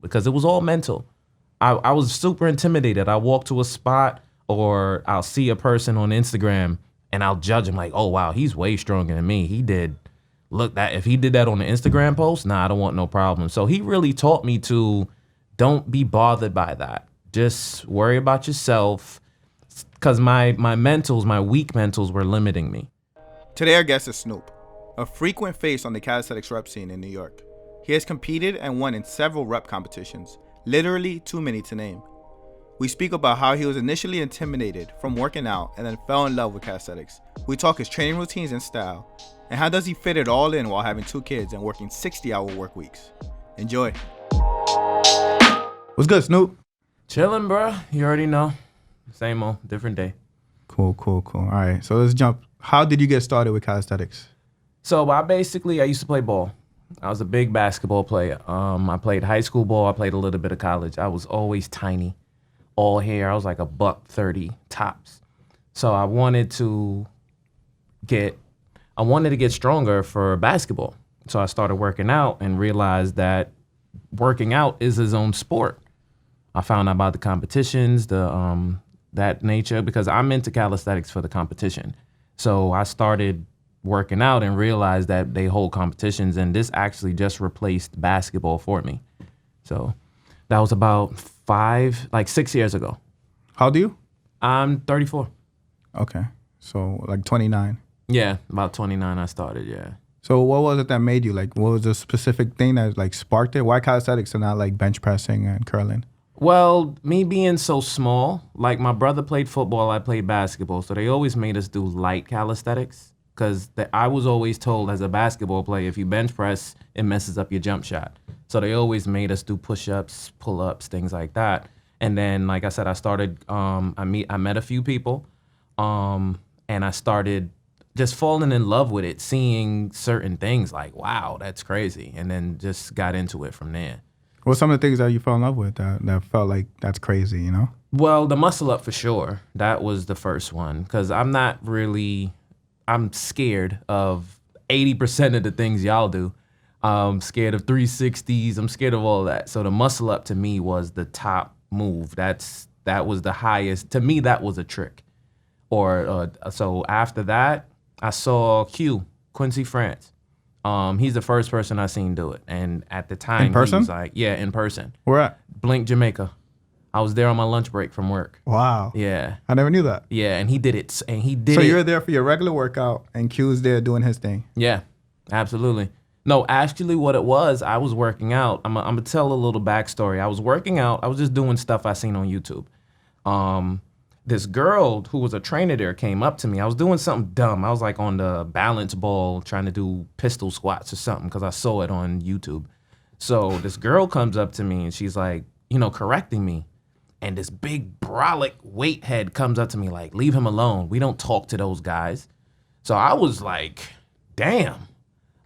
because it was all mental. I was super intimidated. I walk to a spot or I'll see a person on Instagram and I'll judge him like, oh wow, he's way stronger than me. If he did that on the Instagram post, nah, I don't want no problem. So he really taught me to don't be bothered by that. Just worry about yourself, because my weak mentals were limiting me. Today our guest is Snoop, a frequent face on the calisthenics rep scene in New York. He has competed and won in several rep competitions, literally too many to name. We speak about how he was initially intimidated from working out and then fell in love with calisthenics. We talk his training routines and style, and how does he fit it all in while having 2 kids and working 60-hour work weeks. Enjoy. What's good, Snoop? Chilling, bro. You already know. Same old, different day. Cool. All right, so let's jump. How did you get started with calisthenics? So I used to play ball. I was a big basketball player. I played high school ball. I played a little bit of college. I was always tiny, all hair. I was like a $130 tops. So I wanted to get stronger for basketball. So I started working out and realized that working out is his own sport. I found out about the competitions, that nature, because I'm into calisthenics for the competition. So I started working out and realized that they hold competitions, and this actually just replaced basketball for me. So that was about 6 years ago. How old are you? I'm 34. Okay, so like 29. Yeah, about 29 I started, yeah. So what was it that made you, what was the specific thing that sparked it? Why calisthenics and not bench pressing and curling? Well, me being so small, my brother played football, I played basketball, so they always made us do light calisthenics, because I was always told as a basketball player, if you bench press, it messes up your jump shot. So they always made us do push-ups, pull-ups, things like that. And then, like I said, I started, I met a few people, and I started just falling in love with it, seeing certain things wow, that's crazy. And then just got into it from there. What's some of the things that you fell in love with that felt like that's crazy, you know? Well, the muscle up for sure. That was the first one, because I'm scared of 80% of the things y'all do. I'm scared of 360s. I'm scared of all of that. So the muscle up to me was the top move. That was the highest. To me, that was a trick. So after that, I saw Quincy France. He's the first person I seen do it. And at the time, in person? He was in person. Where at? Blink, Jamaica. I was there on my lunch break from work. Wow. Yeah. I never knew that. Yeah, and he did it. So you were there for your regular workout, and Q's there doing his thing. Yeah, absolutely. No, actually what it was, I was working out. I'm going to tell a little backstory. I was working out. I was just doing stuff I seen on YouTube. This girl who was a trainer there came up to me. I was doing something dumb. I was on the balance ball trying to do pistol squats or something, because I saw it on YouTube. So this girl comes up to me and she's correcting me. And this big brolic weight head comes up to me leave him alone. We don't talk to those guys. So I was damn.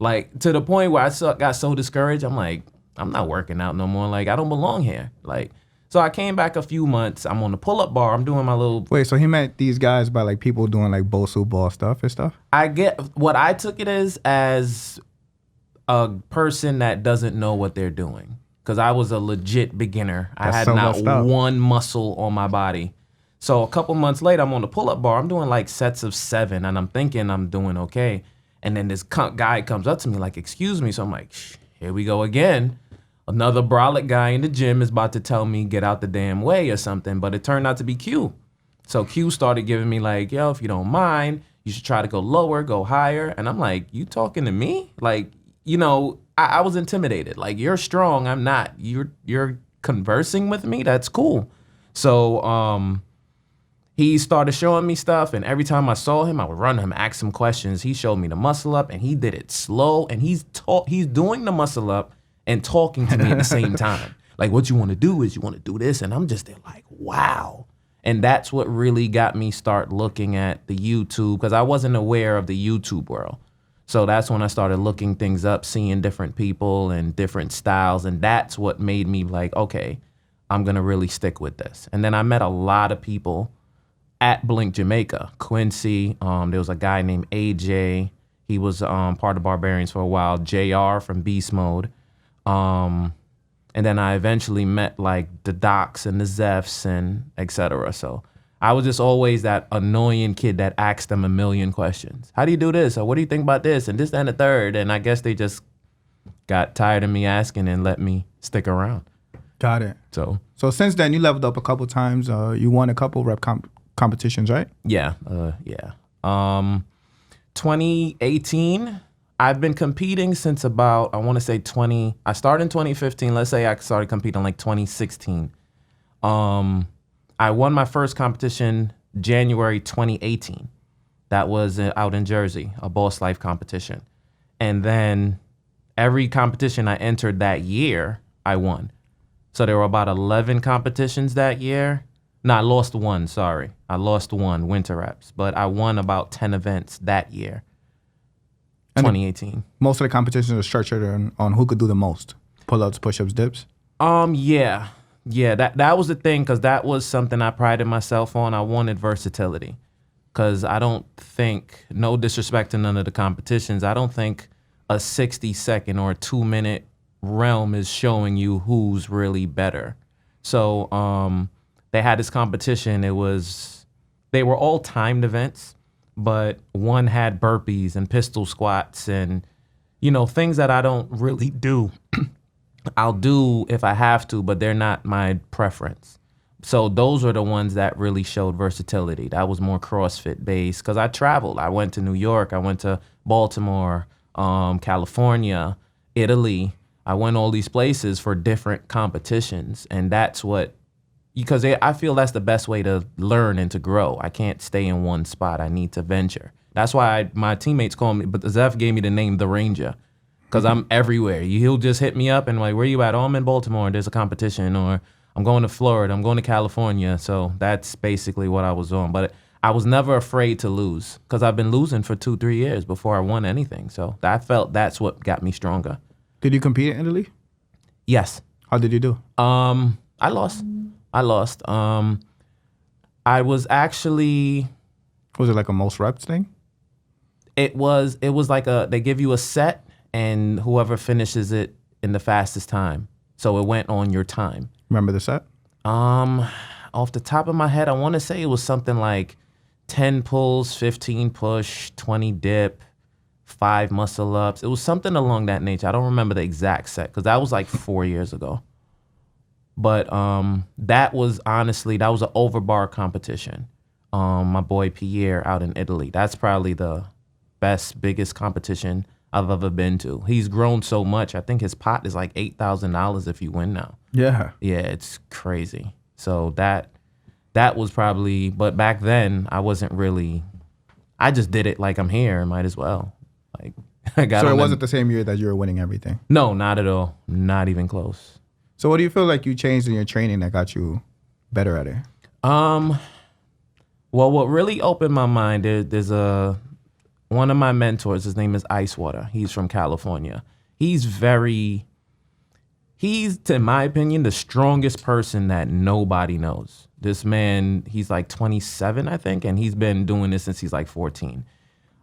To the point where I got so discouraged. I'm I'm not working out no more. I don't belong here. So I came back a few months. I'm on the pull-up bar. I'm doing my little... Wait, so he met these guys by people doing Bosu ball stuff and stuff? What I took it as a person that doesn't know what they're doing. Because I was a legit beginner. I had not one muscle on my body. So a couple months later, I'm on the pull-up bar. I'm doing sets of 7, and I'm thinking I'm doing okay. And then this guy comes up to me excuse me. So I'm here we go again. Another brolic guy in the gym is about to tell me get out the damn way or something. But it turned out to be Q. So Q started giving me yo, if you don't mind, you should try to go lower, go higher. And I'm you talking to me? I was intimidated. You're strong, I'm not. You're conversing with me? That's cool. So he started showing me stuff, and every time I saw him, I would run him, ask him questions. He showed me the muscle up, and he did it slow, and he's doing the muscle up and talking to me at the same time. What you want to do is you want to do this, and I'm just there wow. And that's what really got me start looking at the YouTube, because I wasn't aware of the YouTube world. So that's when I started looking things up, seeing different people and different styles, and that's what made me okay, I'm going to really stick with this. And then I met a lot of people at Blink Jamaica. Quincy, there was a guy named AJ. He was part of Barbarians for a while. JR from Beast Mode. And then I eventually met like the docs and the Zephs and etc. So I was just always that annoying kid that asked them a million questions. How do you do this? Or what do you think about this? And this, that, and the third. And I guess they just got tired of me asking and let me stick around. Got it. So since then, you leveled up a couple times. You won a couple rep competitions, right? Yeah. 2018, I've been competing since about, I want to say I started in 2015. Let's say I started competing like 2016. I won my first competition January 2018. That was out in Jersey, a Boss Life competition. And then every competition I entered that year, I won. So there were about 11 competitions that year. No, I lost one, sorry. I lost one, winter reps. But I won about 10 events that year, 2018. Most of the competitions are structured on who could do the most. Pull-ups, push-ups, dips? Yeah. That was the thing, because that was something I prided myself on. I wanted versatility. Because I don't think, no disrespect to none of the competitions, I don't think a 60-second or a 2-minute realm is showing you who's really better. So they had this competition. They were all timed events, but one had burpees and pistol squats and, things that I don't really do. I'll do if I have to, but they're not my preference. So those are the ones that really showed versatility. That was more CrossFit based because I traveled. I went to New York. I went to Baltimore, California, Italy. I went all these places for different competitions. And that's because I feel that's the best way to learn and to grow. I can't stay in one spot. I need to venture. That's why my teammates call me, but the Zeph gave me the name The Ranger. Because I'm everywhere. He'll just hit me up and like, where you at? Oh, I'm in Baltimore. There's a competition. Or I'm going to Florida. I'm going to California. So that's basically what I was on. But I was never afraid to lose because I've been losing for 2-3 years before I won anything. So I felt that's what got me stronger. Did you compete in Italy? Yes. How did you do? I lost. I was actually... Was it like a most reps thing? It was like they give you a set and whoever finishes it in the fastest time. So it went on your time. Remember the set? Off the top of my head, I want to say it was something like 10 pulls, 15 push, 20 dip, 5 muscle ups. It was something along that nature. I don't remember the exact set because that was like 4 years ago. But that was an overbar competition. My boy Pierre out in Italy. That's probably the biggest competition I've ever been to. He's grown so much. I think his pot is like $8,000 if you win now. Yeah. Yeah, it's crazy. So that was probably, but back then I wasn't really, I just did it like I'm here, might as well. Like I got. So it wasn't the same year that you were winning everything? No, not at all. Not even close. So what do you feel like you changed in your training that got you better at it? Well, what really opened my mind, there's one of my mentors, his name is Icewater. He's from California. He's, in my opinion, the strongest person that nobody knows. This man, he's like 27, I think, and he's been doing this since he's like 14.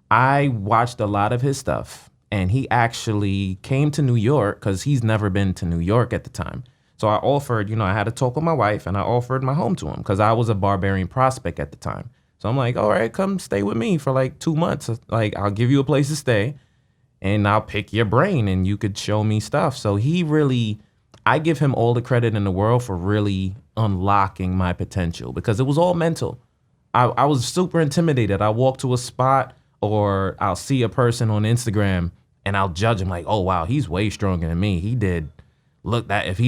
I watched a lot of his stuff, and he actually came to New York because he's never been to New York at the time. So I offered, I had to talk with my wife, and I offered my home to him because I was a Barbarian prospect at the time. So I'm like, all right, come stay with me for like 2 months. Like, I'll give you a place to stay and I'll pick your brain and you could show me stuff. So I give him all the credit in the world for really unlocking my potential because it was all mental. I was super intimidated. I walk to a spot or I'll see a person on Instagram and I'll judge him like, oh, wow, he's way stronger than me. If he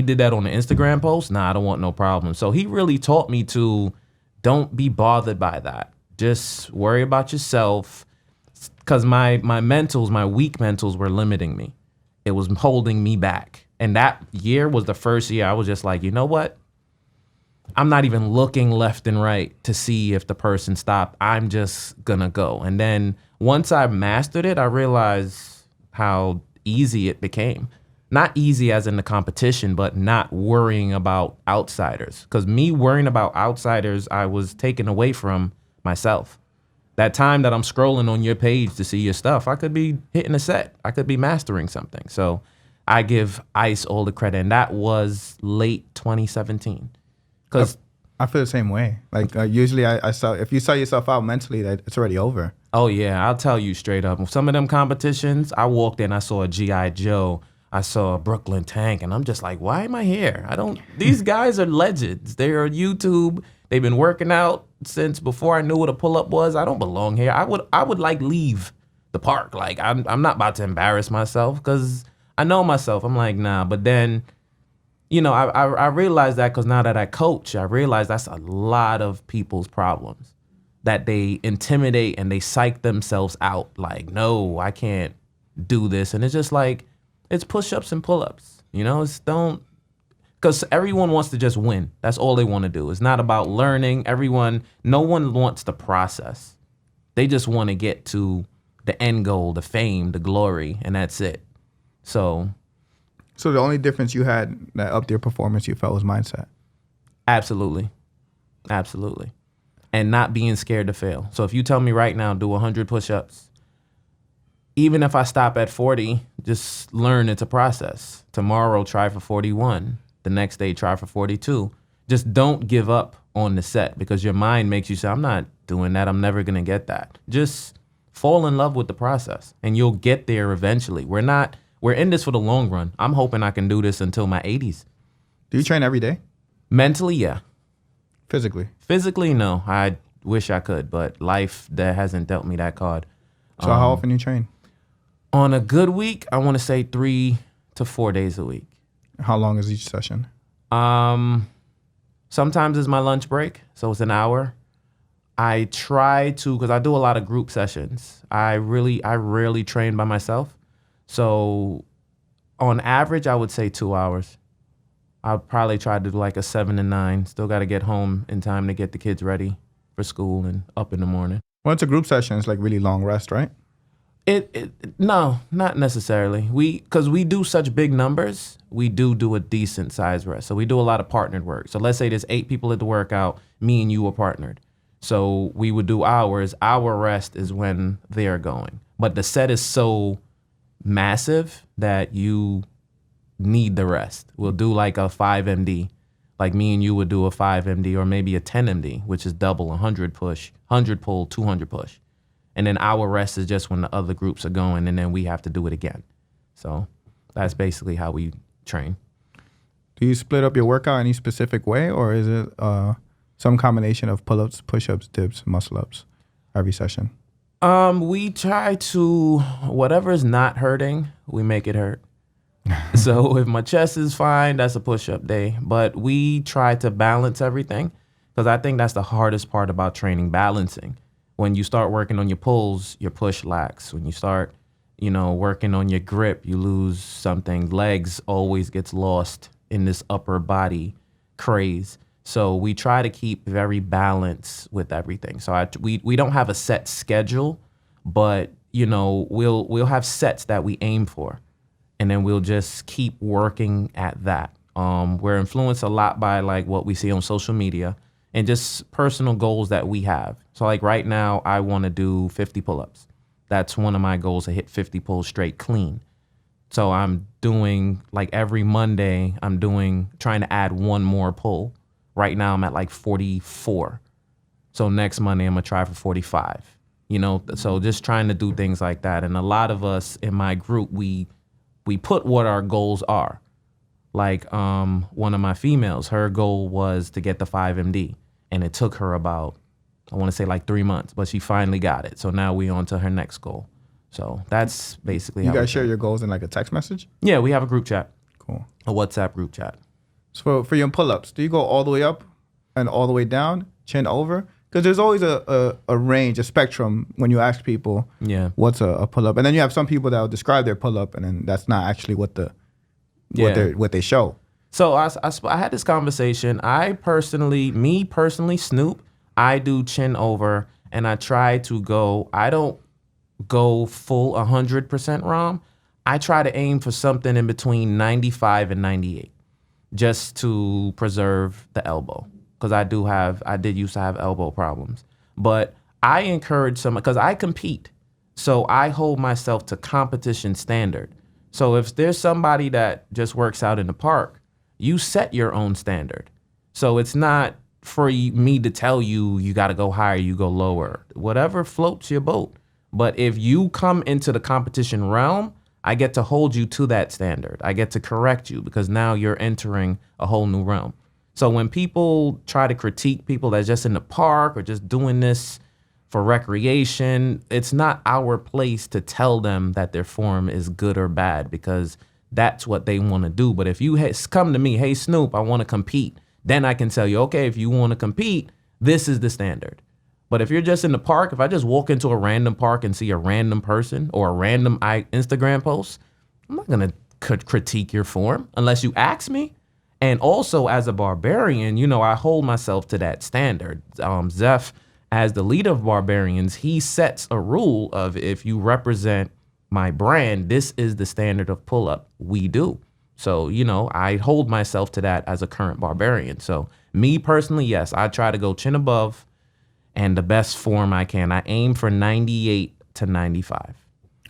did that on the Instagram post, I don't want no problem. So he really taught me to don't be bothered by that. Just worry about yourself. Because my weak mentals were limiting me. It was holding me back. And that year was the first year I was just like, you know what? I'm not even looking left and right to see if the person stopped. I'm just gonna go. And then once I mastered it, I realized how easy it became. Not easy as in the competition, but not worrying about outsiders. Because me worrying about outsiders, I was taken away from myself. That time that I'm scrolling on your page to see your stuff, I could be hitting a set. I could be mastering something. So I give Ice all the credit, and that was late 2017. Because I feel the same way. Like usually, I saw if you saw yourself out mentally, that it's already over. Oh yeah, I'll tell you straight up. Some of them competitions, I walked in, I saw a G.I. Joe, I saw a Brooklyn Tank, and I'm just like, why am I here? These guys are legends. They're on YouTube. They've been working out since before I knew what a pull-up was. I don't belong here. I would like leave the park. Like I'm not about to embarrass myself because I know myself. I'm like, nah. But then, I realized that because now that I coach, I realize that's a lot of people's problems. That they intimidate and they psych themselves out. Like, no, I can't do this. And it's just like, it's push-ups and pull-ups. Because everyone wants to just win. That's all they want to do. It's not about learning. No one wants the process. They just want to get to the end goal, the fame, the glory, and that's it. So the only difference you had that upped your performance, you felt, was mindset. Absolutely. And not being scared to fail. So if you tell me right now, do 100 push-ups, even if I stop at 40, just learn it's a process. Tomorrow, try for 41. The next day, try for 42. Just don't give up on the set because your mind makes you say, I'm not doing that. I'm never going to get that. Just fall in love with the process and you'll get there eventually. We're in this for the long run. I'm hoping I can do this until my 80s. Do you train every day? Mentally, yeah. Physically, no. I wish I could, but life that hasn't dealt me that card. So how often you train? On a good week, I want to say 3 to 4 days a week. How long is each session? Sometimes it's my lunch break, so it's an hour. I try to, because I do a lot of group sessions. I rarely train by myself. So on average, I would say 2 hours. I'll probably try to do like a 7 to 9. Still got to get home in time to get the kids ready for school and up in the morning. Well, it's a group session. It's like really long rest, right? No, not necessarily. Because we do such big numbers, we do a decent size rest. So we do a lot of partnered work. So let's say there's 8 people at the workout, me and you are partnered. So we would do hours. Our rest is when they're going. But the set is so massive that you need the rest. We'll do like a 5 MD. Like me and you would do a 5 MD or maybe a 10 MD, which is double 100 push, 100 pull, 200 push. And then our rest is just when the other groups are going and then we have to do it again. So that's basically how we train. Do you split up your workout any specific way or is it some combination of pull-ups, push-ups, dips, muscle-ups every session? We try to, whatever is not hurting, we make it hurt. So if my chest is fine, that's a push-up day. But we try to balance everything because I think that's the hardest part about training, balancing. When you start working on your pulls, your push lacks. When you start, working on your grip, you lose something. Legs always gets lost in this upper body craze. So we try to keep very balanced with everything. So we don't have a set schedule, but we'll have sets that we aim for, and then we'll just keep working at that. We're influenced a lot by like what we see on social media and just personal goals that we have. So like right now, I want to do 50 pull-ups. That's one of my goals, to hit 50 pulls straight clean. So I'm doing like every Monday, trying to add one more pull. Right now I'm at like 44. So next Monday I'm gonna try for 45. So just trying to do things like that. And a lot of us in my group, we put what our goals are. Like one of my females, her goal was to get the 5 MD. And it took her about, I want to say like 3 months, but she finally got it. So now we on to her next goal. So that's basically how you guys share your goals in like a text message? Yeah, we have a group chat. Cool. A WhatsApp group chat. So for your pull-ups, do you go all the way up and all the way down, chin over? Because there's always a range, a spectrum when you ask people what's a pull-up. And then you have some people that will describe their pull-up and then that's not actually what they show. So I had this conversation. Me personally, Snoop, I do chin over and I try to go, I don't go full 100% ROM. I try to aim for something in between 95 and 98 just to preserve the elbow. Because I did used to have elbow problems. But I encourage because I compete. So I hold myself to competition standard. So if there's somebody that just works out in the park, you set your own standard. So it's not for me to tell you, you got to go higher, you go lower, whatever floats your boat. But if you come into the competition realm, I get to hold you to that standard. I get to correct you because now you're entering a whole new realm. So when people try to critique people that's just in the park or just doing this for recreation, it's not our place to tell them that their form is good or bad because that's what they want to do. But if you come to me, hey, Snoop, I want to compete, then I can tell you, okay, if you want to compete, this is the standard. But if you're just in the park, if I just walk into a random park and see a random person or a random Instagram post, I'm not going to critique your form unless you ask me. And also as a barbarian, you know, I hold myself to that standard. Zeph, as the leader of barbarians, he sets a rule of if you represent my brand, this is the standard of pull-up. We do. So, you know, I hold myself to that as a current barbarian. So me personally, yes, I try to go chin above and the best form I can. I aim for 98 to 95.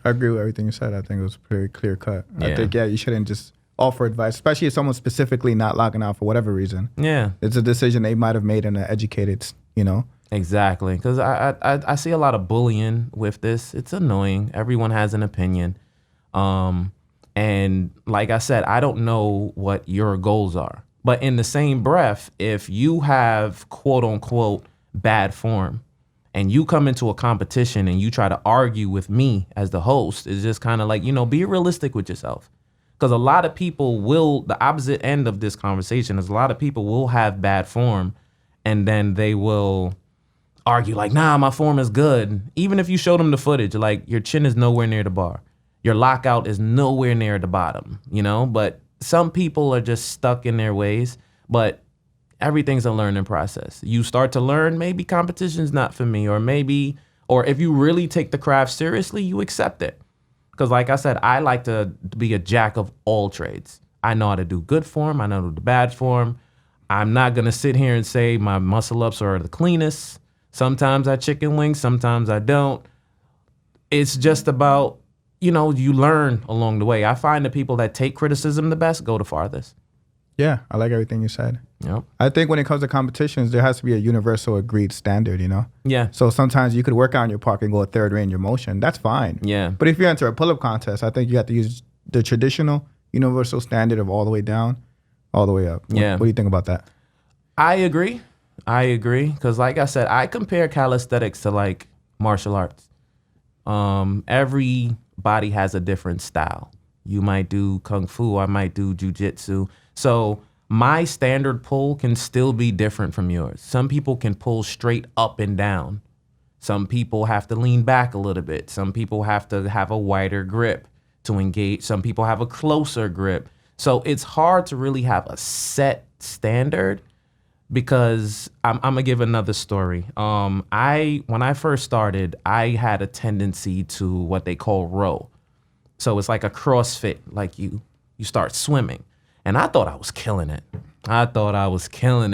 I agree with everything you said. I think it was pretty clear cut. Yeah. I think, you shouldn't just offer advice, especially if someone's specifically not locking out for whatever reason. Yeah. It's a decision they might have made in an educated, you know. Exactly. Because I see a lot of bullying with this. It's annoying. Everyone has an opinion. And like I said, I don't know what your goals are. But in the same breath, if you have quote unquote bad form and you come into a competition and you try to argue with me as the host, it's just kind of like, you know, be realistic with yourself. Because a lot of people will, the opposite end of this conversation is a lot of people will have bad form and then they will argue like, nah, my form is good. Even if you show them the footage, like your chin is nowhere near the bar. Your lockout is nowhere near the bottom, you know? But some people are just stuck in their ways. But everything's a learning process. You start to learn, maybe competition's not for me, or if you really take the craft seriously, you accept it. Because like I said, I like to be a jack of all trades. I know how to do good form. I know how to do bad form. I'm not going to sit here and say my muscle ups are the cleanest. Sometimes I chicken wing, sometimes I don't. It's just about, you know, you learn along the way. I find the people that take criticism the best go the farthest. Yeah, I like everything you said. Yep. I think when it comes to competitions, there has to be a universal agreed standard, you know? Yeah. So sometimes you could work out in your park and go a third rate in your motion. That's fine. Yeah. But if you enter a pull-up contest, I think you have to use the traditional universal standard of all the way down, all the way up. Yeah. What do you think about that? I agree. Because like I said, I compare calisthenics to like martial arts. Everybody has a different style. You might do kung fu, I might do jujitsu. So my standard pull can still be different from yours. Some people can pull straight up and down. Some people have to lean back a little bit. Some people have to have a wider grip to engage. Some people have a closer grip. So it's hard to really have a set standard because I'm gonna give another story. When I first started, I had a tendency to what they call row. So it's like a CrossFit, like you start swimming. And I thought I was killing it.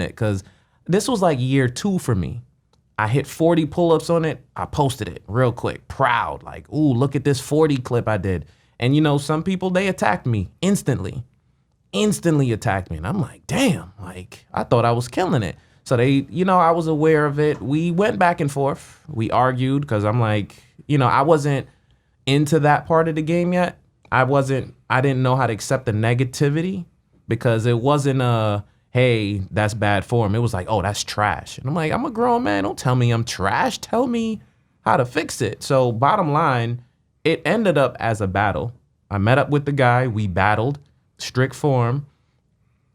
Because this was like year 2 for me. I hit 40 pull-ups on it. I posted it real quick, proud. Like, ooh, look at this 40 clip I did. And you know, some people, they attacked me instantly attacked me. And I'm like, damn, like I thought I was killing it. So they, you know, I was aware of it. We went back and forth. We argued because I'm like, you know, I wasn't into that part of the game yet. I didn't know how to accept the negativity because it wasn't hey, that's bad form. It was like, oh, that's trash. And I'm like, I'm a grown man. Don't tell me I'm trash. Tell me how to fix it. So bottom line, it ended up as a battle. I met up with the guy. We battled, strict form.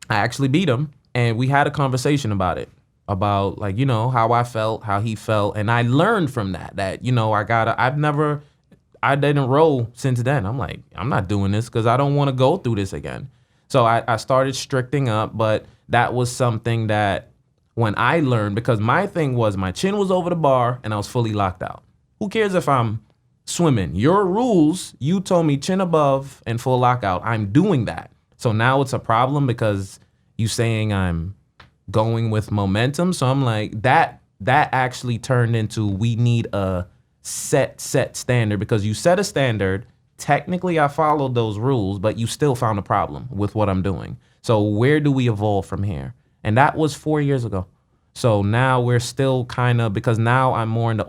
I actually beat him. And we had a conversation about it, about like, you know, how I felt, how he felt. And I learned from that, you know, I didn't roll since then. I'm like, I'm not doing this because I don't want to go through this again. So I started stricting up, but that was something that when I learned, because my thing was my chin was over the bar and I was fully locked out. Who cares if I'm swimming? Your rules, you told me chin above and full lockout. I'm doing that. So now it's a problem because you saying I'm going with momentum. So I'm like, that actually turned into we need a set standard because you set a standard technically I followed those rules, but you still found a problem with what I'm doing. So where do we evolve from here? And that was 4 years ago. So now we're still kind of, because now I'm more in the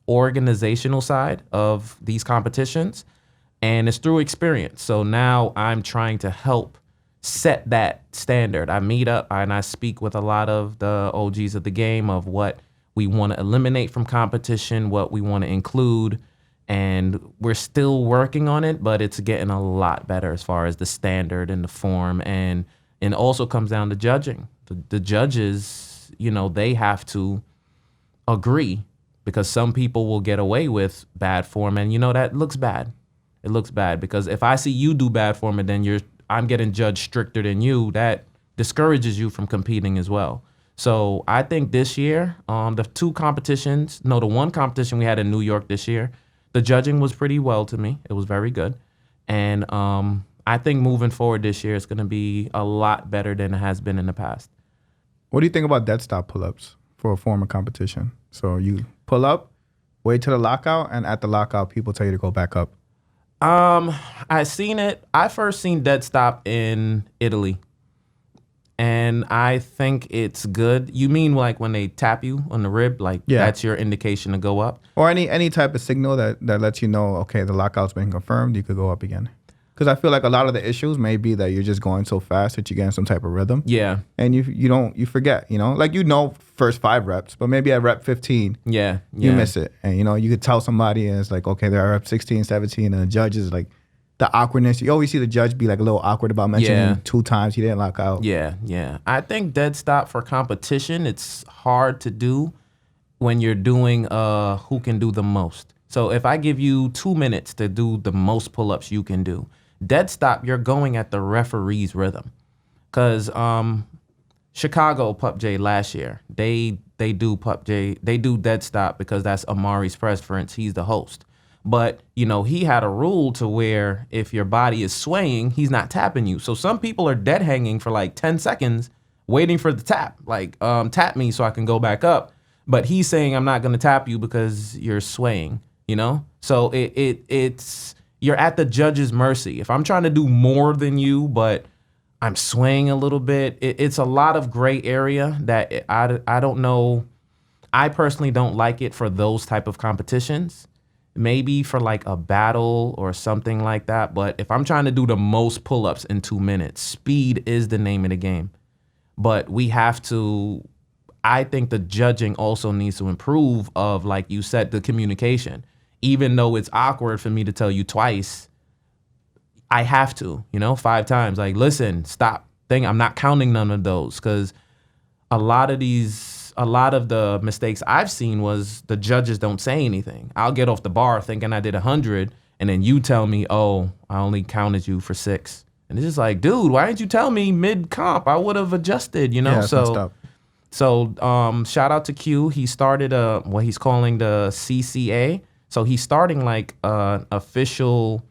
organizational side of these competitions, and it's through experience. So now I'm trying to help set that standard. I meet up and I speak with a lot of the OGs of the game of what we want to eliminate from competition, what we want to include, and we're still working on it, but it's getting a lot better as far as the standard and the form, and it also comes down to judging. The judges, you know, they have to agree, because some people will get away with bad form, and you know that looks bad. It looks bad because if I see you do bad form and then I'm getting judged stricter than you, that discourages you from competing as well. So I think this year, the one competition we had in New York this year, the judging was pretty well to me. It was very good. And I think moving forward this year, it's going to be a lot better than it has been in the past. What do you think about dead stop pull-ups for a form of competition? So you pull up, wait till the lockout, and at the lockout, people tell you to go back up. I first seen dead stop in Italy, and I think it's good. You mean like when they tap you on the rib, like that's your indication to go up? Or any type of signal that lets you know, okay, the lockout's been confirmed, you could go up again. Because I feel like a lot of the issues may be that you're just going so fast that you get in some type of rhythm. Yeah. And you forget, you know? Like, you know, first 5 reps, but maybe at rep 15, you miss it. And, you know, you could tell somebody and it's like, okay, they're at rep 16, 17, and the judge is like, the awkwardness. You always see the judge be like a little awkward about mentioning 2 times he didn't lock out. Yeah. I think dead stop for competition, it's hard to do when you're doing who can do the most. So if I give you 2 minutes to do the most pull-ups you can do, dead stop, you're going at the referee's rhythm. Because Chicago Pup J last year, they do Pup J, they do dead stop because that's Amari's preference. He's the host. But, you know, he had a rule to where if your body is swaying, he's not tapping you. So some people are dead hanging for like 10 seconds waiting for the tap. Like, tap me so I can go back up. But he's saying, I'm not going to tap you because you're swaying, you know? So it's you're at the judge's mercy. If I'm trying to do more than you, but I'm swaying a little bit, it's a lot of gray area that I don't know. I personally don't like it for those type of competitions. Maybe for like a battle or something like that. But if I'm trying to do the most pull-ups in 2 minutes, speed is the name of the game. But we have to, I think the judging also needs to improve of, like you said, the communication. Even though it's awkward for me to tell you twice, I have to, 5 times. Like, listen, stop. I'm not counting none of those, because a lot of the mistakes I've seen was the judges don't say anything. I'll get off the bar thinking I did 100, and then you tell me, oh, I only counted you for 6. And it's just like, dude, why didn't you tell me mid-comp? I would have adjusted, Yeah, So shout out to Q. He started what he's calling the CCA. So he's starting like an official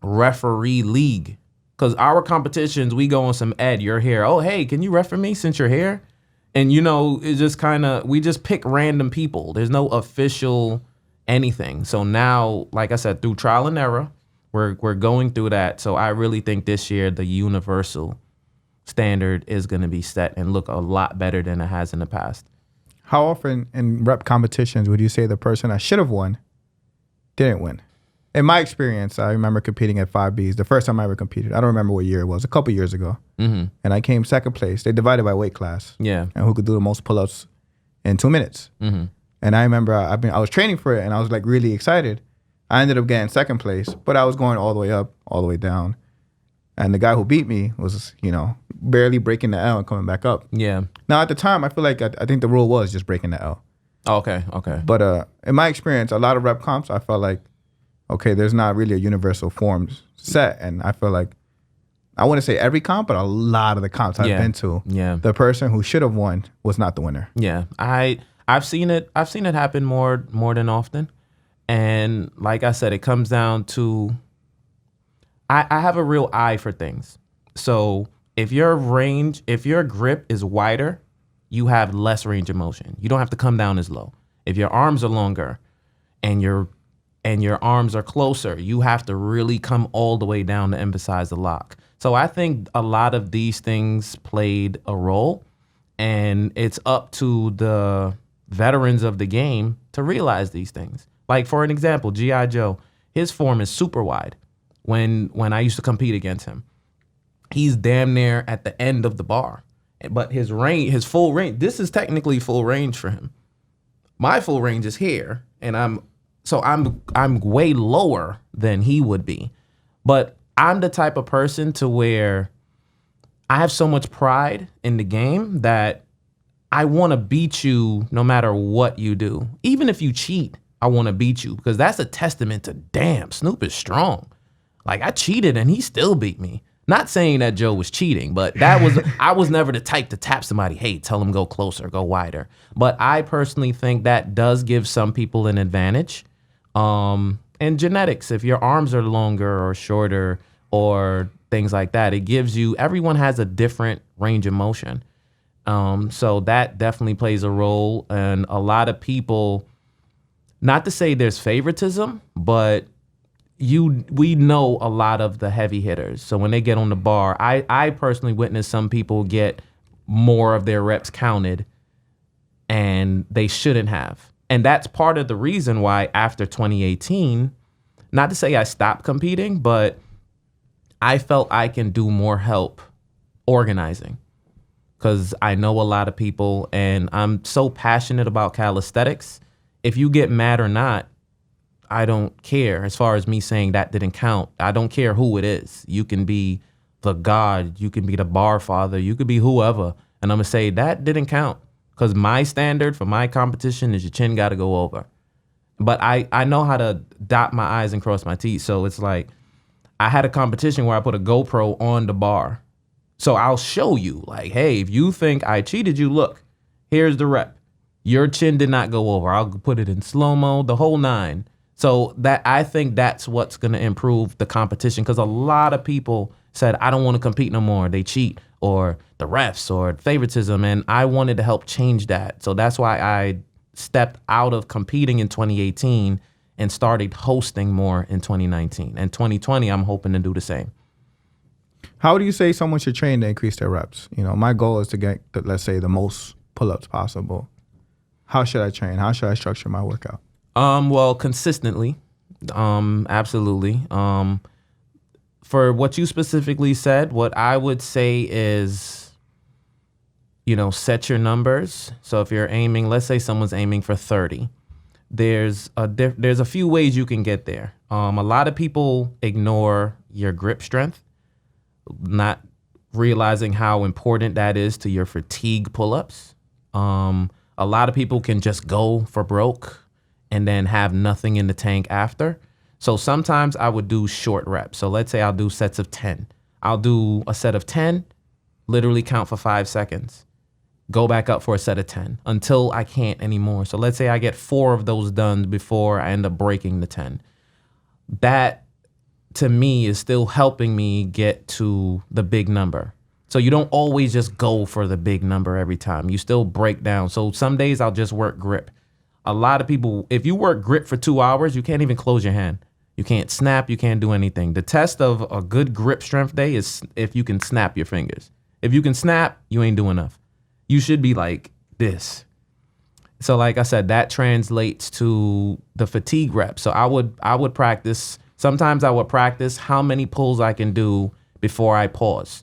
referee league. Because our competitions, we go on some ed. You're here. Oh, hey, can you referee me since you're here? And, it's just we just pick random people. There's no official anything. So now, like I said, through trial and error, we're going through that. So I really think this year the universal standard is going to be set and look a lot better than it has in the past. How often in rep competitions would you say the person that should have won didn't win? In my experience, I remember competing at 5Bs. The first time I ever competed, I don't remember what year it was, a couple years ago. Mm-hmm. And I came second place. They divided by weight class. Yeah. And who could do the most pull-ups in 2 minutes. Mm-hmm. And I remember I was training for it, and I was like really excited. I ended up getting second place, but I was going all the way up, all the way down. And the guy who beat me was, barely breaking the L and coming back up. Yeah. Now, at the time, I feel like I think the rule was just breaking the L. Okay. But in my experience, a lot of rep comps, I felt like, okay, there's not really a universal form set. And I feel like, I wouldn't say every comp, but a lot of the comps I've been to, the person who should have won was not the winner. Yeah. I've seen it happen more than often. And like I said, it comes down to, I have a real eye for things. So if your grip is wider, you have less range of motion. You don't have to come down as low. If your arms are longer and you're and your arms are closer, you have to really come all the way down to emphasize the lock. So I think a lot of these things played a role, and it's up to the veterans of the game to realize these things. Like, for an example, G.I. Joe, his form is super wide. When I used to compete against him, he's damn near at the end of the bar. But his full range, this is technically full range for him. My full range is here, and I'm way lower than he would be. But I'm the type of person to where I have so much pride in the game that I want to beat you no matter what you do. Even if you cheat, I want to beat you, because that's a testament to, damn, Snoop is strong. Like, I cheated and he still beat me. Not saying that Joe was cheating, but I was never the type to tap somebody, hey, tell them go closer, go wider. But I personally think that does give some people an advantage. And genetics, if your arms are longer or shorter or things like that, it gives you, everyone has a different range of motion. So that definitely plays a role. And a lot of people, not to say there's favoritism, but we know a lot of the heavy hitters. So when they get on the bar, I personally witnessed some people get more of their reps counted and they shouldn't have. And that's part of the reason why after 2018, not to say I stopped competing, but I felt I can do more help organizing, because I know a lot of people and I'm so passionate about calisthenics. If you get mad or not, I don't care. As far as me saying that didn't count, I don't care who it is. You can be the God, you can be the bar father, you could be whoever. And I'm gonna say that didn't count, because my standard for my competition is your chin gotta go over. But I know how to dot my I's and cross my T's. So it's like, I had a competition where I put a GoPro on the bar. So I'll show you, like, hey, if you think I cheated you, look, here's the rep. Your chin did not go over. I'll put it in slow-mo, the whole 9. So that, I think that's what's going to improve the competition, because a lot of people said, I don't want to compete no more. They cheat, or the refs, or favoritism. And I wanted to help change that. So that's why I stepped out of competing in 2018 and started hosting more in 2019. And 2020, I'm hoping to do the same. How do you say someone should train to increase their reps? You know, my goal is to get, let's say, the most pull-ups possible. How should I train? How should I structure my workout? Well, consistently, absolutely. For what you specifically said, what I would say is, you know, set your numbers. So if you're aiming, let's say someone's aiming for 30, there's a few ways you can get there. A lot of people ignore your grip strength, not realizing how important that is to your fatigue pull-ups. A lot of people can just go for broke and then have nothing in the tank after. So sometimes I would do short reps. So let's say I'll do sets of 10. I'll do a set of 10, literally count for 5 seconds, go back up for a set of 10 until I can't anymore. So let's say I get 4 of those done before I end up breaking the 10. That, to me, is still helping me get to the big number. So you don't always just go for the big number every time. You still break down. So some days I'll just work grip. A lot of people, if you work grip for 2 hours, you can't even close your hand. You can't snap, you can't do anything. The test of a good grip strength day is if you can snap your fingers. If you can snap, you ain't doing enough. You should be like this. So like I said, that translates to the fatigue reps. So I would practice, sometimes I would practice how many pulls I can do before I pause.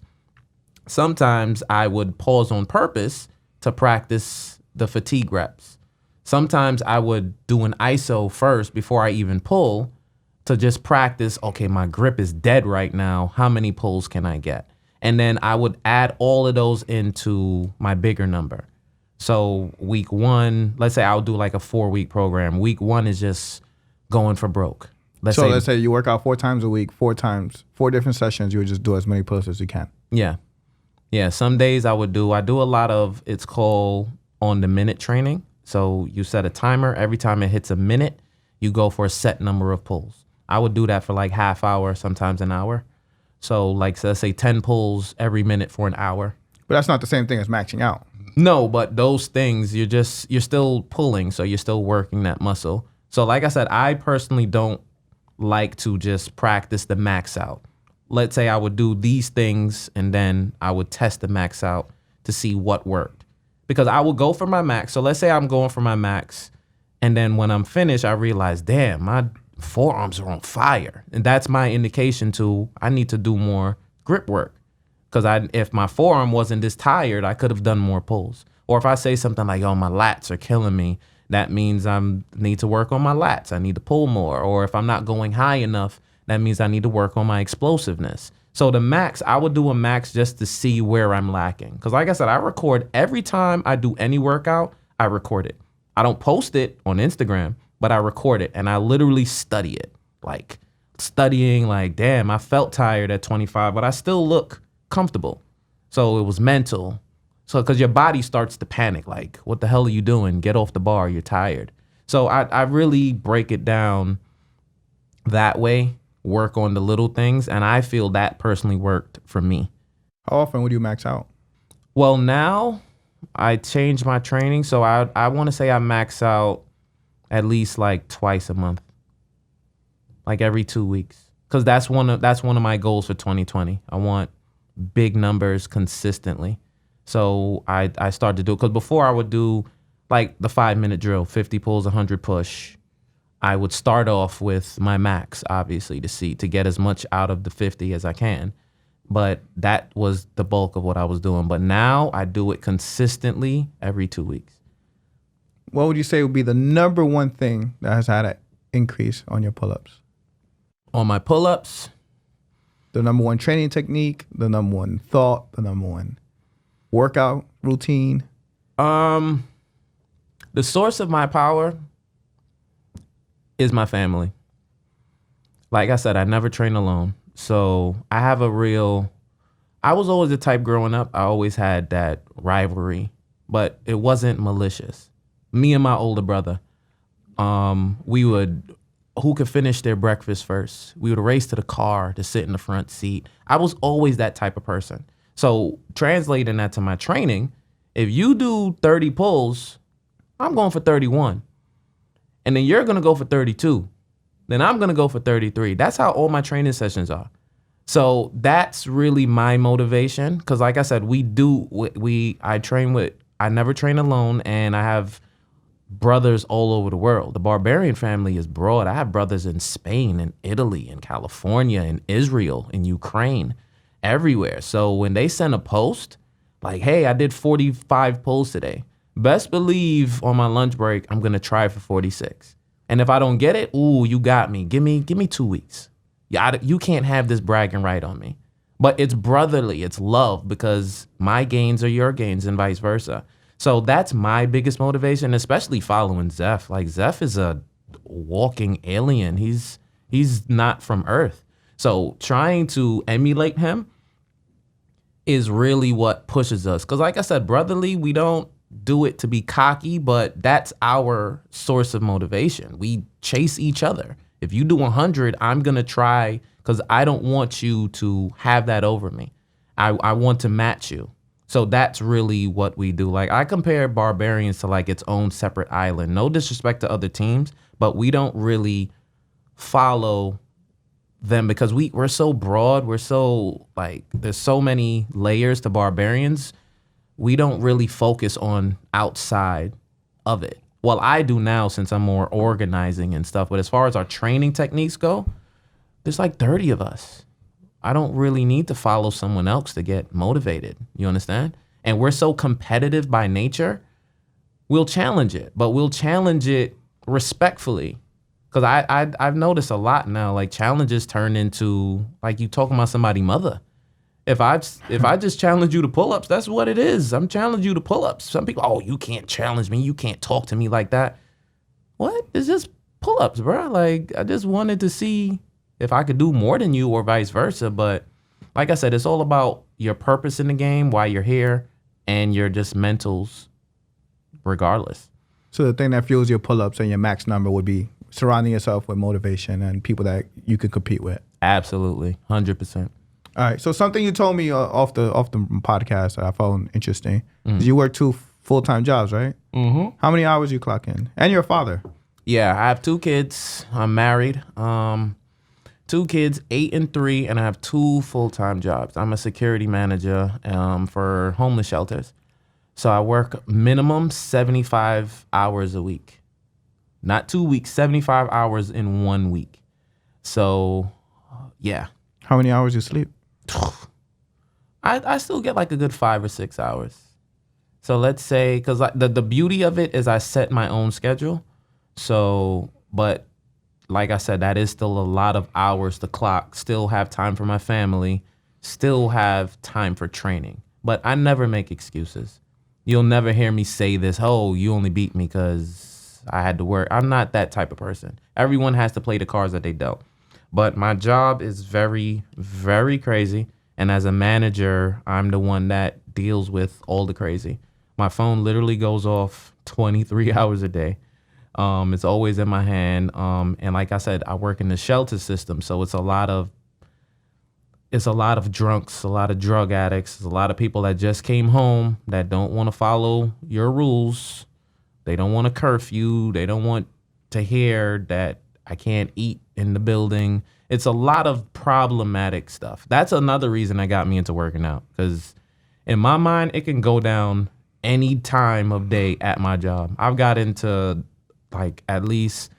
Sometimes I would pause on purpose to practice the fatigue reps. Sometimes I would do an ISO first before I even pull to just practice, okay, my grip is dead right now. How many pulls can I get? And then I would add all of those into my bigger number. So week 1, let's say I'll do like a 4-week program. Week 1 is just going for broke. Let's say you work out 4 times a week, 4 different sessions. You would just do as many pull-ups as you can. Yeah. Some days I do a lot of, it's called on the minute training. So you set a timer. Every time it hits a minute, you go for a set number of pulls. I would do that for like half hour, sometimes an hour. So like, so let's say 10 pulls every minute for an hour. But that's not the same thing as maxing out. No, but those things, you're still pulling. So you're still working that muscle. So like I said, I personally don't like to just practice the max out. Let's say I would do these things and then I would test the max out to see what worked. Because I would go for my max. So let's say I'm going for my max, and then when I'm finished, I realize, damn, my forearms are on fire. And that's my indication to I need to do more grip work. Because if my forearm wasn't this tired, I could have done more pulls. Or if I say something like, oh, my lats are killing me, that means I need to work on my lats. I need to pull more. Or if I'm not going high enough, that means I need to work on my explosiveness. So the max, I would do a max just to see where I'm lacking. Because like I said, I record every time I do any workout, I record it. I don't post it on Instagram, but I record it and I literally study it. Like studying, like, damn, I felt tired at 25, but I still look comfortable. So it was mental. So because your body starts to panic, like, what the hell are you doing? Get off the bar, you're tired. So I really break it down that way, work on the little things, and I feel that personally worked for me. How often would you max out? Well, now I changed my training, so I want to say I max out at least like twice a month, like every 2 weeks, because that's one of my goals for 2020. I want big numbers consistently. So I started to do it, because before I would do like the 5-minute drill, 50 pulls, 100 push. I would start off with my max, obviously, to get as much out of the 50 as I can. But that was the bulk of what I was doing. But now I do it consistently every 2 weeks. What would you say would be the number one thing that has had an increase on your pull-ups? On my pull-ups? The number one training technique, the number one thought, the number one workout routine? The source of my power is my family. Like I said, I never train alone. So I have I was always the type growing up, I always had that rivalry, but it wasn't malicious. Me and my older brother, who could finish their breakfast first? We would race to the car to sit in the front seat. I was always that type of person. So translating that to my training, if you do 30 pulls, I'm going for 31. And then you're going to go for 32. Then I'm going to go for 33. That's how all my training sessions are. So that's really my motivation. Because like I said, I never train alone, and I have brothers all over the world. The Barbarian family is broad. I have brothers in Spain, in Italy, in California, in Israel, in Ukraine, everywhere. So when they send a post like, hey, I did 45 pulls today, best believe on my lunch break, I'm going to try for 46. And if I don't get it, ooh, you got me. Give me 2 weeks. You can't have this bragging right on me. But it's brotherly. It's love, because my gains are your gains and vice versa. So that's my biggest motivation, especially following Zeph. Like, Zeph is a walking alien. He's not from Earth. So trying to emulate him is really what pushes us. Because like I said, brotherly, we don't do it to be cocky, but that's our source of motivation. We chase each other. If you do 100, I'm going to try, because I don't want you to have that over me. I want to match you. So that's really what we do. Like, I compare Barbarians to like its own separate island. No disrespect to other teams, but we don't really follow them because we're so broad. We're so like, there's so many layers to Barbarians. We don't really focus on outside of it. Well, I do now since I'm more organizing and stuff. But as far as our training techniques go, there's like 30 of us. I don't really need to follow someone else to get motivated. You understand? And we're so competitive by nature. We'll challenge it, but we'll challenge it respectfully. Because I've noticed a lot now, like challenges turn into like you talking about somebody's mother. If I just challenge you to pull-ups, that's what it is. I'm challenging you to pull-ups. Some people, oh, you can't challenge me. You can't talk to me like that. What? It's just pull-ups, bro. Like, I just wanted to see if I could do more than you or vice versa. But like I said, it's all about your purpose in the game, why you're here, and your just mentals regardless. So the thing that fuels your pull-ups and your max number would be surrounding yourself with motivation and people that you can compete with. Absolutely. 100%. All right. So something you told me off the podcast that I found interesting is you work 2 full-time jobs, right? Mm-hmm. How many hours you clock in? And you're a father. Yeah, I have 2 kids. I'm married. 2 kids, 8 and 3, and I have 2 full-time jobs. I'm a security manager for homeless shelters. So I work minimum 75 hours a week. Not 2 weeks, 75 hours in 1 week. So, yeah. How many hours you sleep? I still get like a good 5 or 6 hours. So let's say, because the beauty of it is I set my own schedule. So, but like I said, that is still a lot of hours to clock, still have time for my family, still have time for training. But I never make excuses. You'll never hear me say this, oh, you only beat me because I had to work. I'm not that type of person. Everyone has to play the cards that they dealt. But my job is very, very crazy. And as a manager, I'm the one that deals with all the crazy. My phone literally goes off 23 hours a day. It's always in my hand. And like I said, I work in the shelter system. So it's a lot of drunks, a lot of drug addicts, a lot of people that just came home that don't want to follow your rules. They don't want a curfew. They don't want to hear that I can't eat in the building. It's a lot of problematic stuff. That's another reason that got me into working out, because in my mind, it can go down any time of day at my job. I've got into like at least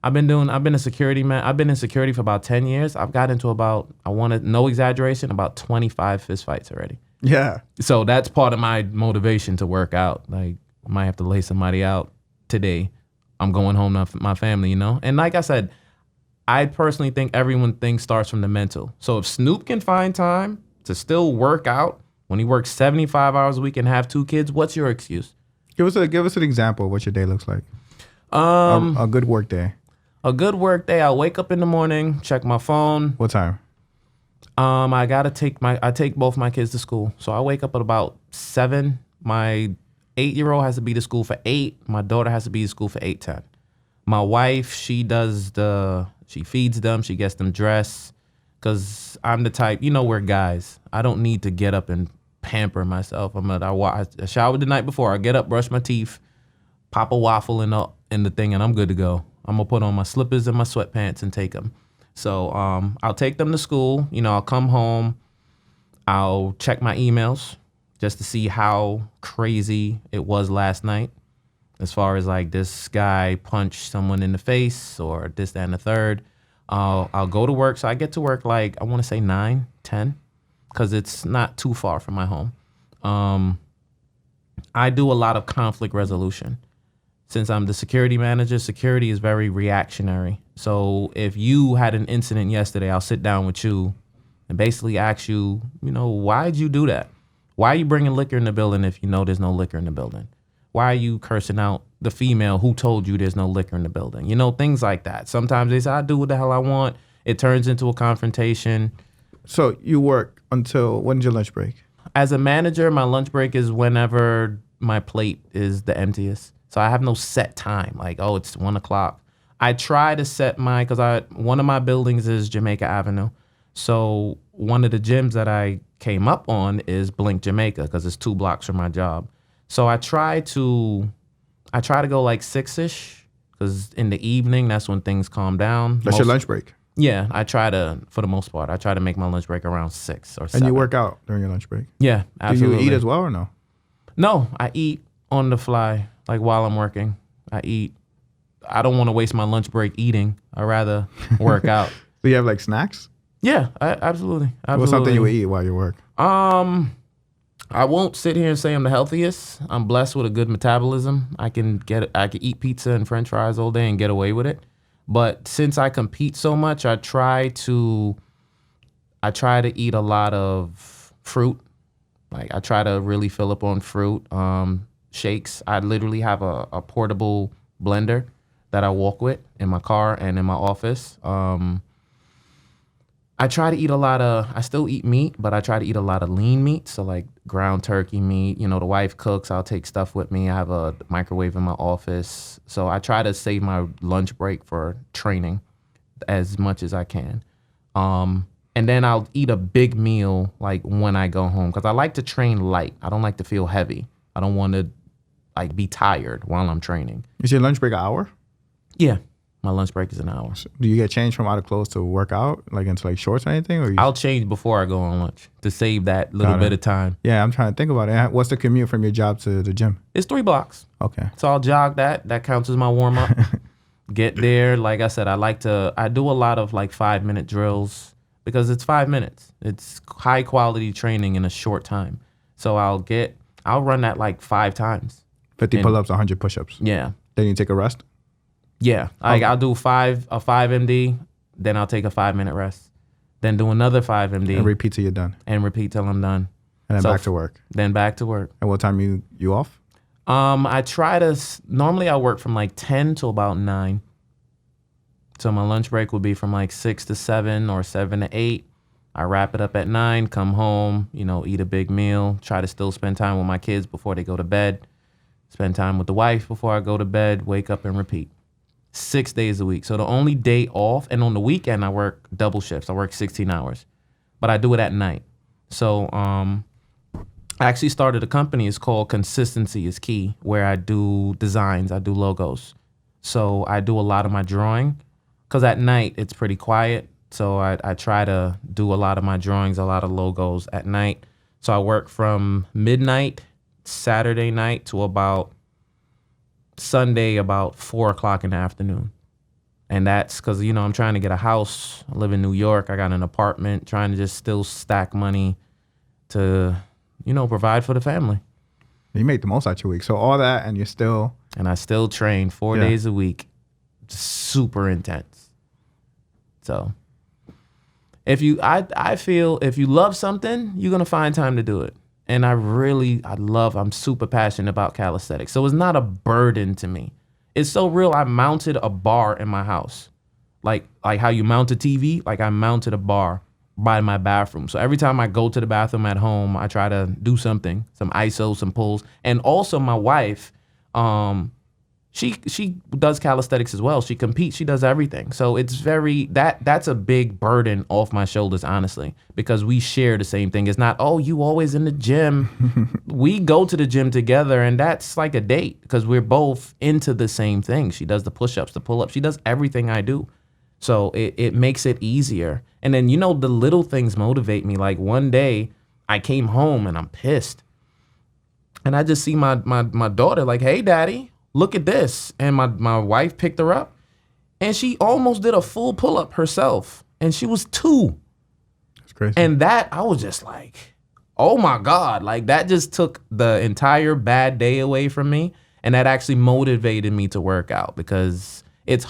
I've been a security man. I've been in security for about 10 years. I've got into about, no exaggeration, about 25 fist fights already. Yeah. So that's part of my motivation to work out. Like, I might have to lay somebody out today. I'm going home to my family, you know? And like I said, I personally think thing starts from the mental. So if Snoop can find time to still work out when he works 75 hours a week and have 2 kids, what's your excuse? Give us an example of what your day looks like. A good work day. A good work day, I'll wake up in the morning, check my phone. What time? I take both my kids to school. So I wake up at about 7. My 8-year-old has to be to school for 8. My daughter has to be to school for 8:10. My wife, she feeds them, she gets them dressed. Cause I'm the type, we're guys. I don't need to get up and pamper myself. I showered the night before. I get up, brush my teeth, pop a waffle in the thing, and I'm good to go. I'm gonna put on my slippers and my sweatpants and take them. So I'll take them to school. I'll come home. I'll check my emails just to see how crazy it was last night. As far as like this guy punched someone in the face or this, that, and the third. I'll go to work. So I get to work like, I want to say 9, 10, because it's not too far from my home. I do a lot of conflict resolution. Since I'm the security manager, security is very reactionary. So if you had an incident yesterday, I'll sit down with you and basically ask you, why'd you do that? Why are you bringing liquor in the building if you know there's no liquor in the building? Why are you cursing out the female who told you there's no liquor in the building? Things like that. Sometimes they say, I do what the hell I want. It turns into a confrontation. So you work until, when's your lunch break? As a manager, my lunch break is whenever my plate is the emptiest. So I have no set time, like, oh, it's 1 o'clock. I try to set one of my buildings is Jamaica Avenue. So one of the gyms that I came up on is Blink Jamaica because it's 2 blocks from my job. So I try to go like 6-ish because in the evening, that's when things calm down. That's your lunch break? Yeah, for the most part, I try to make my lunch break around 6 or 7. And you work out during your lunch break? Yeah, absolutely. Do you eat as well or no? No, I eat on the fly, like while I'm working. I eat. I don't want to waste my lunch break eating. I'd rather work out. Do you have like snacks? Yeah, absolutely. What's something you would eat while you work? I won't sit here and say I'm the healthiest. I'm blessed with a good metabolism. I can eat pizza and French fries all day and get away with it. But since I compete so much, I try to eat a lot of fruit. Like I try to really fill up on fruit. Shakes. I literally have a portable blender that I walk with in my car and in my office. I try to eat I still eat meat, but I try to eat a lot of lean meat. So like ground turkey meat, the wife cooks, I'll take stuff with me. I have a microwave in my office. So I try to save my lunch break for training as much as I can. And then I'll eat a big meal like when I go home because I like to train light. I don't like to feel heavy. I don't want to like be tired while I'm training. Is your lunch break an hour? Yeah. My lunch break is an hour. So do you get changed from out of clothes to work out, like into like shorts or anything? Or I'll change before I go on lunch to save that little bit of time. Yeah, I'm trying to think about it. What's the commute from your job to the gym? It's 3 blocks. Okay. So I'll jog that. That counts as my warm up. Get there. Like I said, I do a lot of like 5-minute drills because it's 5 minutes. It's high quality training in a short time. So I'll run that like 5 times. 50 pull-ups, 100 push-ups. Yeah. Then you take a rest? Yeah. I'll do a 5 MD, then I'll take a 5-minute rest. Then do another 5 MD. And repeat till you're done. And repeat till I'm done. And then back to work. Then back to work. And what time you off? I try to, normally I work from like 10 to about 9. So my lunch break will be from like 6 to 7 or 7 to 8. I wrap it up at 9, come home, eat a big meal, try to still spend time with my kids before they go to bed, spend time with the wife before I go to bed, wake up and repeat. 6 days a week. So the only day off, and on the weekend I work double shifts. I work 16 hours, but I do it at night. So I actually started a company. It's called Consistency is Key, where I do designs, I do logos. So I do a lot of my drawing because at night it's pretty quiet. So I try to do a lot of my drawings, a lot of logos at night. So I work from midnight, Saturday night, to about Sunday, about 4 o'clock in the afternoon. And that's because, I'm trying to get a house. I live in New York. I got an apartment, trying to just still stack money to, provide for the family. You make the most out your week. So all that, and you're still... And I still train 4 days a week. Super intense. So I feel if you love something, you're going to find time to do it. And I'm super passionate about calisthenics. So it's not a burden to me. It's so real. I mounted a bar in my house. Like how you mount a TV, like I mounted a bar by my bathroom. So every time I go to the bathroom at home, I try to do something, some iso, some pulls. And also my wife, she does calisthenics as well. She competes, she does everything. So it's that's a big burden off my shoulders, honestly, because we share the same thing. It's not, oh, you always in the gym. We go to the gym together, and that's like a date because we're both into the same thing. She does the push-ups, the pull-ups. She does everything I do. So it makes it easier. And then, the little things motivate me. Like one day I came home and I'm pissed. And I just see my daughter like, hey, daddy, look at this. And my wife picked her up and she almost did a full pull-up herself. And she was 2. That's crazy. And that, I was just like, oh my God. Like that just took the entire bad day away from me. And that actually motivated me to work out because it's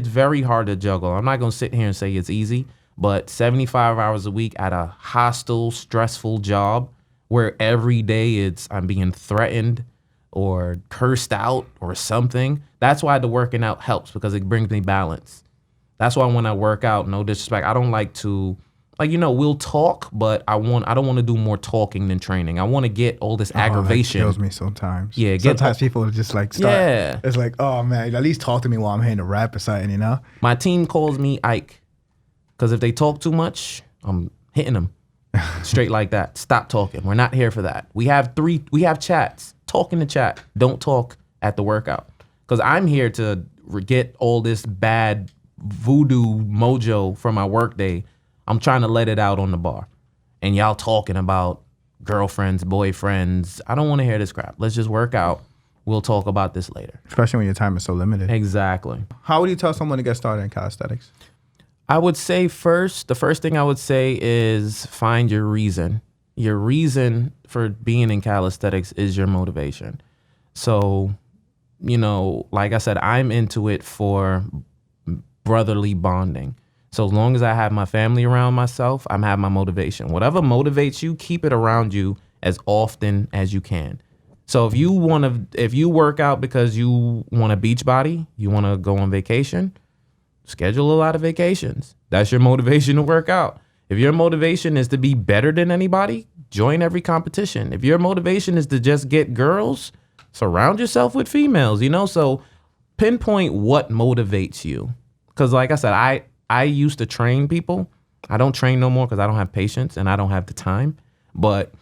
very hard to juggle. I'm not going to sit here and say it's easy, but 75 hours a week at a hostile, stressful job where every day I'm being threatened or cursed out or something. That's why the working out helps because it brings me balance. That's why when I work out, no disrespect, I don't like to, we'll talk, but I don't want to do more talking than training. I want to get all this aggravation. That kills me sometimes. Yeah. Sometimes people just like start. Yeah. It's like, oh man, at least talk to me while I'm hitting a rap or something, My team calls me Ike because if they talk too much, I'm hitting them straight like that. Stop talking. We're not here for that. We have chats. Talk in the chat. Don't talk at the workout because I'm here to get all this bad voodoo mojo from my work day. I'm trying to let it out on the bar. And y'all talking about girlfriends, boyfriends. I don't want to hear this crap. Let's just work out. We'll talk about this later. Especially when your time is so limited. Exactly. How would you tell someone to get started in calisthenics? I would say the first thing I would say is find your reason. Your reason for being in calisthenics is your motivation. So, like I said, I'm into it for brotherly bonding. So as long as I have my family around myself, I'm having my motivation. Whatever motivates you, keep it around you as often as you can. So if you work out because you want a beach body, you want to go on vacation, schedule a lot of vacations. That's your motivation to work out. If your motivation is to be better than anybody, join every competition. If your motivation is to just get girls, surround yourself with females, So pinpoint what motivates you. Because like I said, I used to train people. I don't train no more because I don't have patience and I don't have the time. But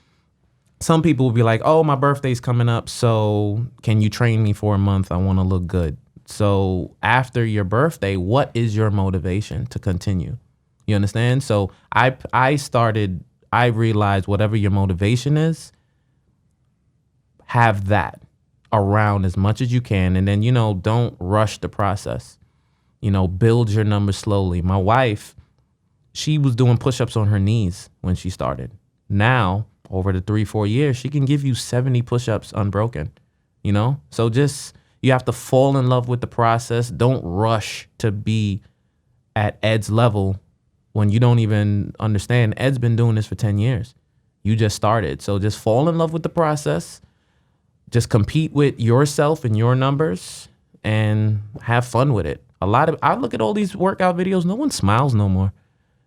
some people will be like, oh, my birthday's coming up, so can you train me for a month? I want to look good. So after your birthday, what is your motivation to continue? You understand? So I realized whatever your motivation is, have that around as much as you can. And then, don't rush the process. Build your numbers slowly. My wife, she was doing push-ups on her knees when she started. Now, over the 3-4 years, she can give you 70 push-ups unbroken, So you have to fall in love with the process. Don't rush to be at Ed's level when you don't even understand. Ed's been doing this for 10 years. You just started. So just fall in love with the process. Just compete with yourself and your numbers and have fun with it. I look at all these workout videos. No one smiles no more.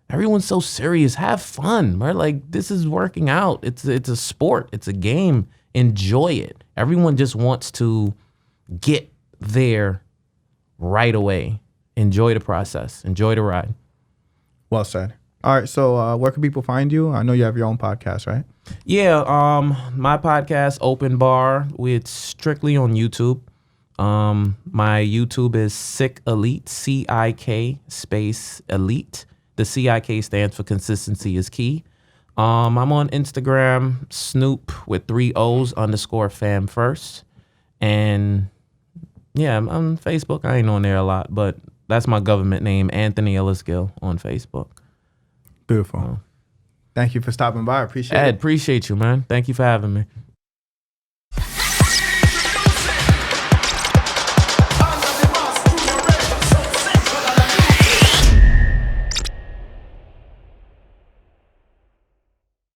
Everyone's so serious. Have fun, right? Like, this is working out. It's a sport. It's a game. Enjoy it. Everyone just wants to get there right away. Enjoy the process. Enjoy the ride. Well said. All right. So where can people find you? I know you have your own podcast, right? Yeah. My podcast, Open Bar, it's strictly on YouTube. My YouTube is Sick Elite, CIK space Elite. The CIK stands for consistency is key. I'm on Instagram, Snoop with 3 O's _fam first. And yeah, I'm on Facebook. I ain't on there a lot, but that's my government name, Anthony Ellis Gill on Facebook. Beautiful. Thank you for stopping by. I appreciate it. Ed, appreciate you, man. Thank you for having me.